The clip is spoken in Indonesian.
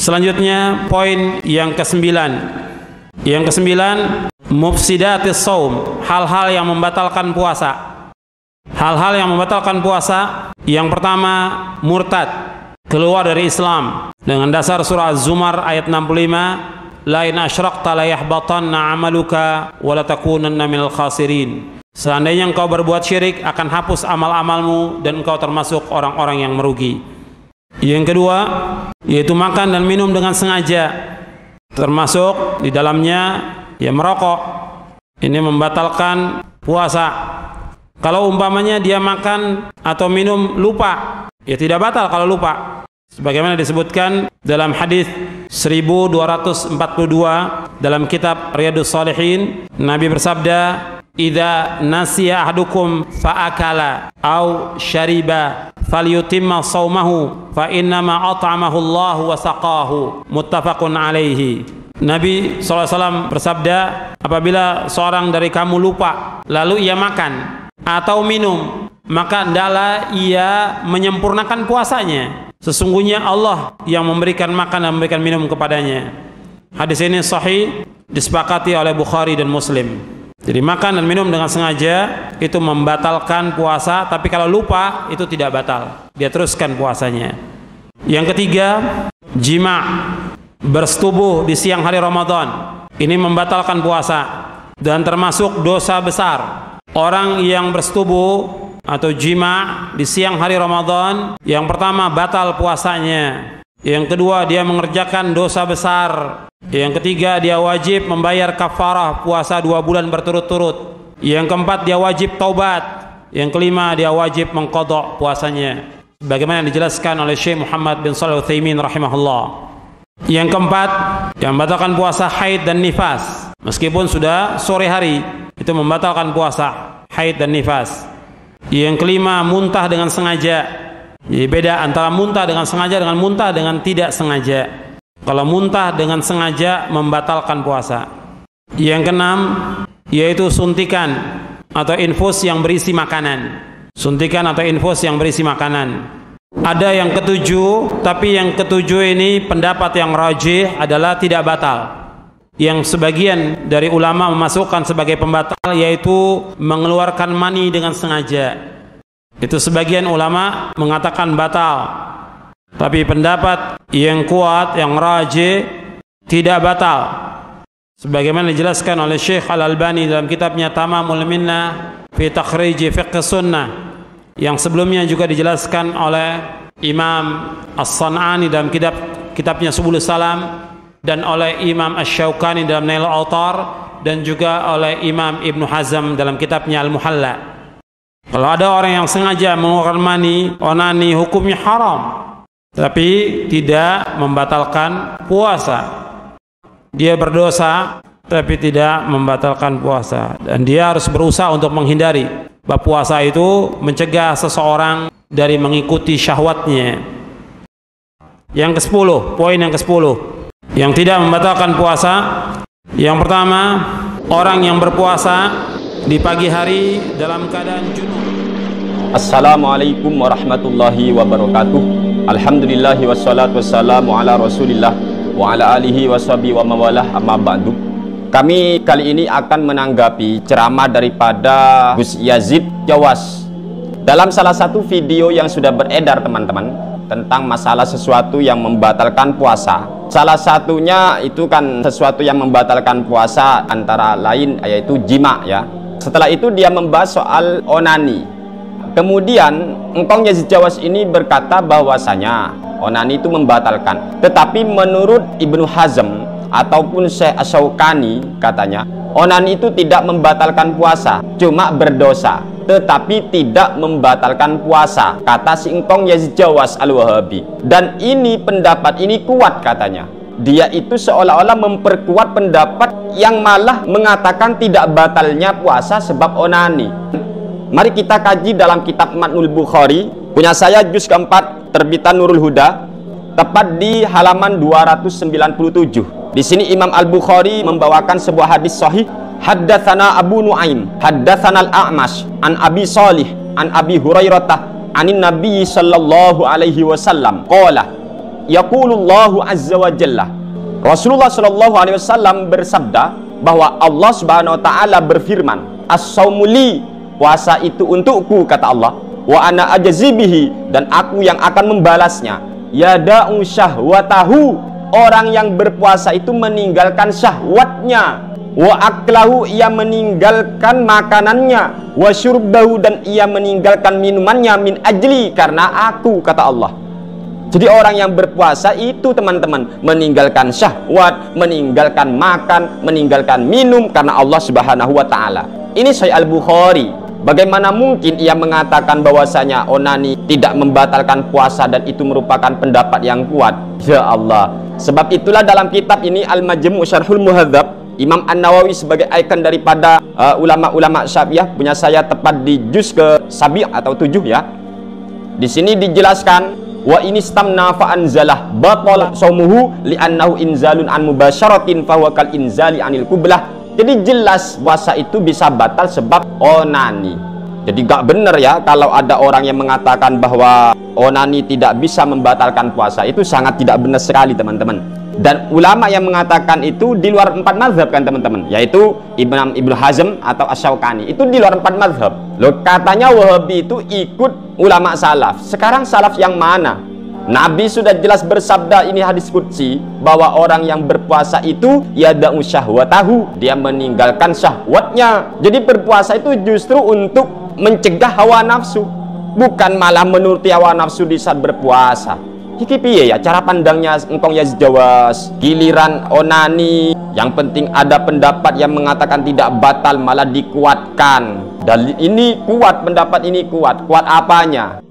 Selanjutnya poin yang kesembilan. Yang kesembilan, mufsidatis shaum, hal-hal yang membatalkan puasa. Hal-hal yang membatalkan puasa. Yang pertama, murtad, keluar dari Islam dengan dasar surah Az-Zumar ayat 65, la in asyrakta la yahbatanna 'amaluka wa la takunanna minal khasirin. Seandainya engkau berbuat syirik, akan hapus amal-amalmu dan engkau termasuk orang-orang yang merugi. Yang kedua, yaitu makan dan minum dengan sengaja, termasuk di dalamnya ya merokok. Ini membatalkan puasa. Kalau umpamanya dia makan atau minum lupa, ya tidak batal kalau lupa. Sebagaimana disebutkan dalam hadis 1242 dalam kitab Riyadhus Shalihin, Nabi bersabda, "Idza nasiya ahadukum fa'akala aw syariba falyutimma shaumahu fa innama at'amahu Allah wa saqahu." Muttafaqun alaihi. Nabi SAW bersabda, apabila seorang dari kamu lupa lalu ia makan atau minum, maka hendaklah ia menyempurnakan puasanya. Sesungguhnya Allah yang memberikan makan dan memberikan minum kepadanya. Hadis ini sahih, disepakati oleh Bukhari dan Muslim. Jadi makan dan minum dengan sengaja itu membatalkan puasa, tapi kalau lupa itu tidak batal, dia teruskan puasanya. Yang ketiga, jima, bersetubuh di siang hari Ramadan. Ini membatalkan puasa dan termasuk dosa besar. Orang yang bersetubuh atau jima di siang hari Ramadan, yang pertama batal puasanya, yang kedua dia mengerjakan dosa besar, yang ketiga dia wajib membayar kafarah puasa 2 bulan berturut-turut, yang keempat dia wajib taubat, yang kelima dia wajib mengqadha puasanya, sebagaimana dijelaskan oleh Syekh Muhammad bin Shalih Al-Utsaimin rahimahullah. Yang keempat, yang membatalkan puasa haid dan nifas, meskipun sudah sore hari, itu membatalkan puasa haid dan nifas. Yang kelima, muntah dengan sengaja. Jadi beda antara muntah dengan sengaja dengan muntah dengan tidak sengaja. Kalau muntah dengan sengaja membatalkan puasa. Yang keenam, yaitu suntikan atau infus yang berisi makanan. Suntikan atau infus yang berisi makanan. Ada yang ketujuh, tapi yang ketujuh ini pendapat yang rajih adalah tidak batal. Yang sebagian dari ulama memasukkan sebagai pembatal, yaitu mengeluarkan mani dengan sengaja. Itu sebagian ulama mengatakan batal. Tapi pendapat yang kuat, yang rajih, tidak batal. Sebagaimana dijelaskan oleh Syekh Al-Albani dalam kitabnya Tamamul Minnah fi Takhrij Fiqh Sunnah, yang sebelumnya juga dijelaskan oleh Imam As-San'ani dalam kitabnya Subulus Salam, dan oleh Imam Asy-Syaukani dalam Nailul Awtar, dan juga oleh Imam Ibnu Hazm dalam kitabnya Al-Muhalla. Kalau ada orang yang sengaja mengeluarkan mani, onani, hukumnya haram, tapi tidak membatalkan puasa. Dia berdosa tapi tidak membatalkan puasa, dan dia harus berusaha untuk menghindari. Bahwa puasa itu mencegah seseorang dari mengikuti syahwatnya. Yang ke-10, poin yang ke-10, yang tidak membatalkan puasa. Yang pertama, orang yang berpuasa di pagi hari dalam keadaan junub. Assalamualaikum warahmatullahi wabarakatuh. Alhamdulillahi wassalatu wassalamu ala rasulillah wa ala alihi washabihi wa mawalah, amma ba'du. Kami kali ini akan menanggapi ceramah daripada Gus Yazid Jawas dalam salah satu video yang sudah beredar teman-teman, tentang masalah sesuatu yang membatalkan puasa. Salah satunya itu kan sesuatu yang membatalkan puasa antara lain yaitu jima ya. Setelah itu dia membahas soal onani. Kemudian Engkong Yazid Jawas ini berkata bahwasanya onani itu membatalkan. Tetapi menurut Ibnu Hazm ataupun Syekh Asy-Syaukani katanya onani itu tidak membatalkan puasa, cuma berdosa, tetapi tidak membatalkan puasa, kata si Engkong Yazid Jawas Al-Wahabi. Dan ini pendapat ini kuat katanya. Dia itu seolah-olah memperkuat pendapat yang malah mengatakan tidak batalnya puasa sebab onani. Mari kita kaji dalam kitab Matnul Bukhari, punya saya juz keempat terbitan Nurul Huda, tepat di halaman 297. Di sini Imam Al-Bukhari membawakan sebuah hadis sahih. Haddatsana Abu Nuaim, haddatsana Al-A'mash, an Abi Shalih, an Abi Hurairah, anin Nabi sallallahu alaihi wasallam qala yaqulullahu azza wa jalla. Rasulullah sallallahu alaihi wasallam bersabda bahwa Allah Subhanahu wa taala berfirman, as-saumu li, puasa itu untukku, kata Allah, wa ana ajzibihi, dan aku yang akan membalasnya. Yada'u syahwatahu, orang yang berpuasa itu meninggalkan syahwatnya, wa aklahu, ia meninggalkan makanannya, wa syurbahu, dan ia meninggalkan minumannya, min ajli, karena aku, kata Allah. Jadi orang yang berpuasa itu teman-teman meninggalkan syahwat, meninggalkan makan, meninggalkan minum karena Allah Subhanahu wa taala. Ini Sahih Al-Bukhari. Bagaimana mungkin ia mengatakan bahwasanya onani tidak membatalkan puasa dan itu merupakan pendapat yang kuat? Ya Allah. Sebab itulah dalam kitab ini Al-Majmu' Syarhul Muhadzab, Imam An-Nawawi sebagai ikon daripada ulama-ulama Syafi'iyah, punya saya tepat di juz ke-7 atau 7 ya. Di sini dijelaskan, wa inistamna fa anzalah batala saumuhu li'annahu inzalun an mubasyaratin fa huwa kal inzali anil qublah. Jadi jelas puasa itu bisa batal sebab onani. Jadi gak benar ya kalau ada orang yang mengatakan bahwa onani tidak bisa membatalkan puasa. Itu sangat tidak benar sekali teman-teman. Dan ulama yang mengatakan itu di luar 4 mazhab kan teman-teman, yaitu Ibnu Hazm atau Asy-Syaukani, itu di luar 4 mazhab. Loh, katanya Wahabi itu ikut ulama salaf. Sekarang salaf yang mana? Nabi sudah jelas bersabda, ini hadis qudsi, bahwa orang yang berpuasa itu yada'u syahwatahu, dia meninggalkan syahwatnya. Jadi berpuasa itu justru untuk mencegah hawa nafsu, bukan malah menuruti hawa nafsu di saat berpuasa. Iki piye ya cara pandangnya engkong ya Jawas, giliran onani yang penting ada pendapat yang mengatakan tidak batal malah dikuatkan. Dan ini kuat, pendapat ini kuat apanya?